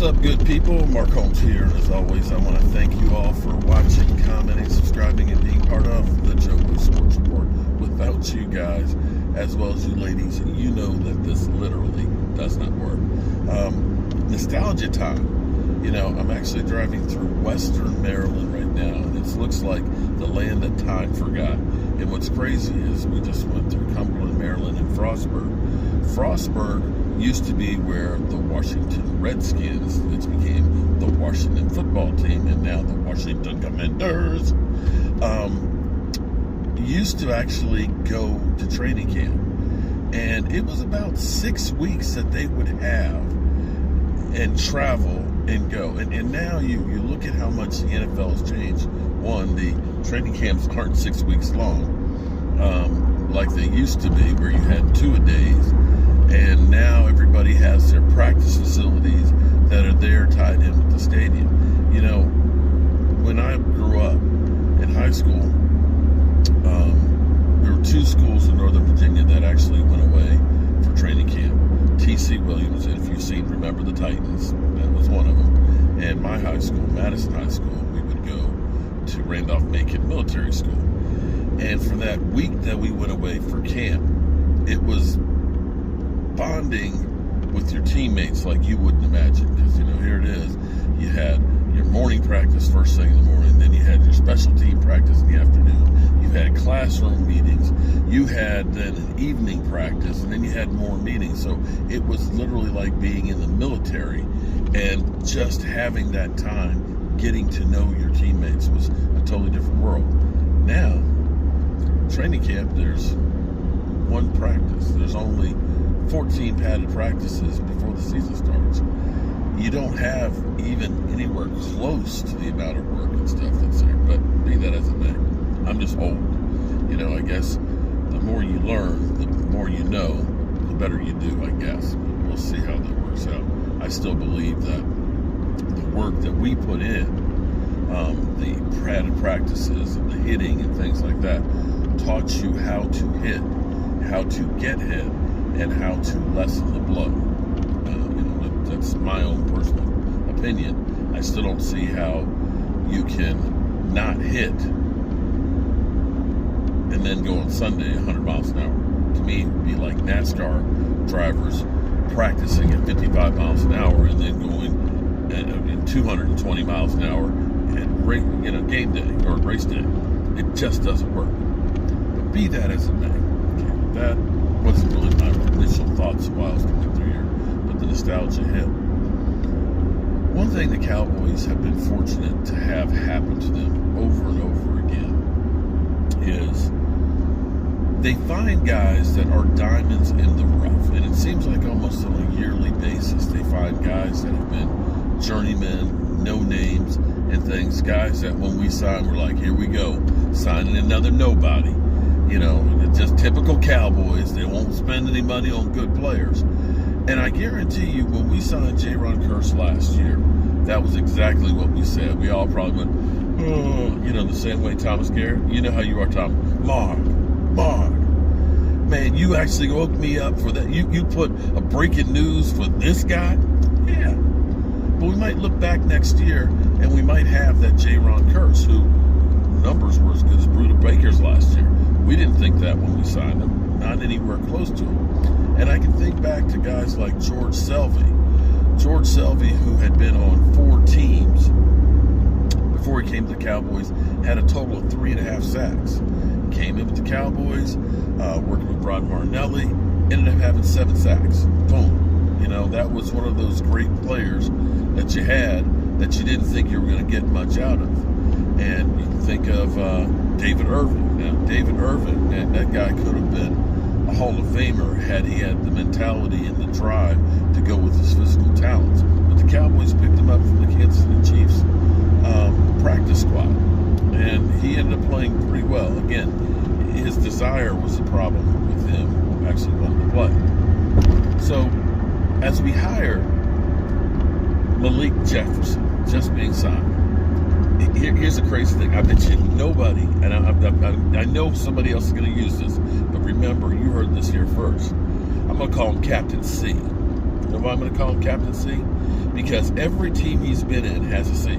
up, good people? Mark Holmes here, and as always, I want to thank you all for watching, commenting, subscribing, and being part of the Joe Blue Sports Report. Without you guys, as well as you ladies, you know that this literally does not work. Nostalgia time. You know, I'm actually driving through western Maryland right now, and it looks like the land that time forgot. And what's crazy is we just went through Cumberland, Maryland, and Frostburg. Frostburg used to be where the Washington Redskins, it became the Washington football team, and now the Washington Commanders, used to actually go to training camp. And it was about 6 weeks that they would have and travel and go. And now you look at how much the NFL has changed. One, the training camps aren't 6 weeks long, like they used to be, where you had 2-a-days. And now everybody has their practice facilities that are there tied in with the stadium. You know, when I grew up in high school, there were 2 schools in Northern Virginia that actually went away for training camp. T.C. Williams, and if you've seen Remember the Titans, that was one of them. And my high school, Madison High School, we would go to Randolph-Macon Military School. And for that week that we went away for camp, it was bonding with your teammates like you wouldn't imagine. Because, you know, here it is. You had your morning practice first thing in the morning. Then you had your special team practice in the afternoon. You had classroom meetings. You had then an evening practice. And then you had more meetings. So it was literally like being in the military. And just having that time, getting to know your teammates, was a totally different world. Now, training camp, there's one practice. There's only 14 padded practices before the season starts. You don't have even anywhere close to the amount of work and stuff that's there. But be that as it may, I'm just old. You know, I guess the more you learn, the more you know, the better you do, I guess. We'll see how that works out. I still believe that the work that we put in, the padded practices and the hitting and things like that, taught you how to hit, how to get hit, and how to lessen the blow. That's my own personal opinion. I still don't see how you can not hit and then go on Sunday 100 miles an hour. To me, it would be like NASCAR drivers practicing at 55 miles an hour and then going at 220 miles an hour at game day or race day. It just doesn't work. But be that as it may, okay, that wasn't really my initial thoughts while I was coming through here, but the nostalgia hit. One thing the Cowboys have been fortunate to have happen to them over and over again is they find guys that are diamonds in the rough. And it seems like almost on a yearly basis they find guys that have been journeymen, no names, and things. Guys that when we sign, we're like, here we go, signing another nobody. You know, just typical Cowboys. They won't spend any money on good players. And I guarantee you, when we signed Jayron Kearse last year, that was exactly what we said. We all probably went, you know, the same way Thomas Garrett. You know how you are, Tom. Mark. Man, you actually woke me up for that. You put a breaking news for this guy? Yeah. But we might look back next year, and we might have that Jayron Kearse, who numbers were as good as Bruda Baker's last year. We didn't think that when we signed him. Not anywhere close to him. And I can think back to guys like George Selvey. George Selvey, who had been on 4 teams before he came to the Cowboys, had a total of 3.5 sacks. Came in with the Cowboys, working with Rod Martinelli, ended up having 7 sacks. Boom. You know, that was one of those great players that you had that you didn't think you were going to get much out of. And you can think of David Irving. Now, David Irving, that guy could have been a Hall of Famer had he had the mentality and the drive to go with his physical talents. But the Cowboys picked him up from the Kansas City Chiefs practice squad. And he ended up playing pretty well. Again, his desire was the problem with him actually wanting to play. So, as we hired Malik Jefferson, just being signed, here's the crazy thing. I bet you nobody, and I know somebody else is going to use this, but remember, you heard this here first. I'm going to call him Captain C. You know why I'm going to call him Captain C? because every team he's been in has a C.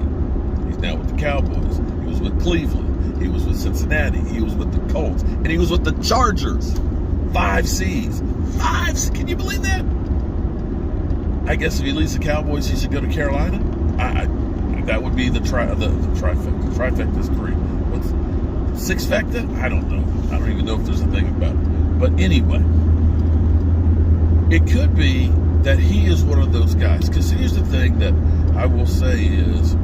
He's now with the Cowboys. He was with Cleveland. He was with Cincinnati. He was with the Colts. And he was with the Chargers. 5 C's. 5 C's. Can you believe that? I guess if he leaves the Cowboys, he should go to Carolina. That would be the trifecta. Trifecta is 3. What's sixfecta? I don't know. I don't even know if there's a thing about it. But anyway, it could be that he is one of those guys. Because here's the thing that I will say is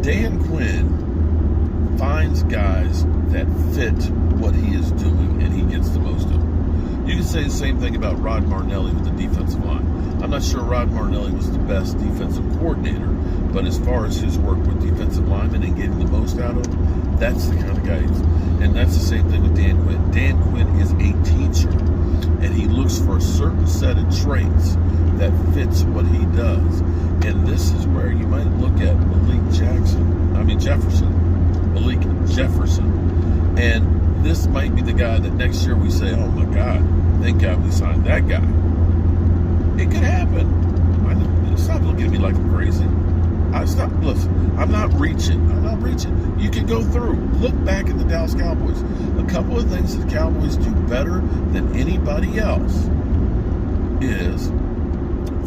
Dan Quinn finds guys that fit what he is doing, and he gets the most of them. You can say the same thing about Rod Marnelli with the defensive line. I'm not sure Rod Marnelli was the best defensive coordinator, but as far as his work with defensive linemen and getting the most out of them, that's the kind of guy he is. And that's the same thing with Dan Quinn. Dan Quinn is a teacher, and he looks for a certain set of traits that fits what he does. And this is where you might look at Malik Jefferson. And this might be the guy that next year we say, oh my God, thank God we signed that guy. It could happen. Stop looking at me like I'm crazy. Listen, I'm not reaching. You can go through. Look back at the Dallas Cowboys. A couple of things that the Cowboys do better than anybody else is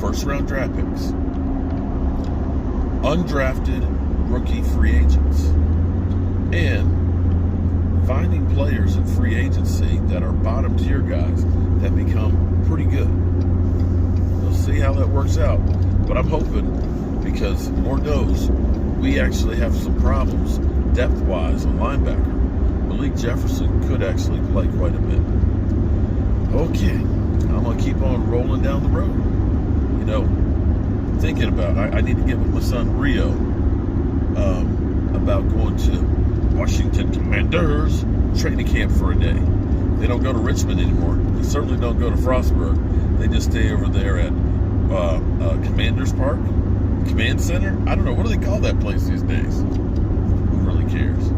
first-round draft picks, undrafted rookie free agents, and finding players in free agency that are bottom-tier guys that become pretty good. We'll see how that works out. But I'm hoping, because Lord knows, we actually have some problems depth-wise on linebacker. Malik Jefferson could actually play quite a bit. Okay, I'm going to keep on rolling down the road. You know, thinking about, I need to get with my son Rio about going to Washington Commanders training camp for a day. They don't go to Richmond anymore. They certainly don't go to Frostburg. They just stay over there at Commanders Park, Command Center. I don't know, what do they call that place these days? Who really cares?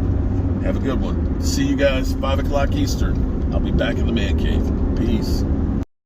Have a good one. See you guys 5 o'clock Eastern. I'll be back in the man cave. Peace.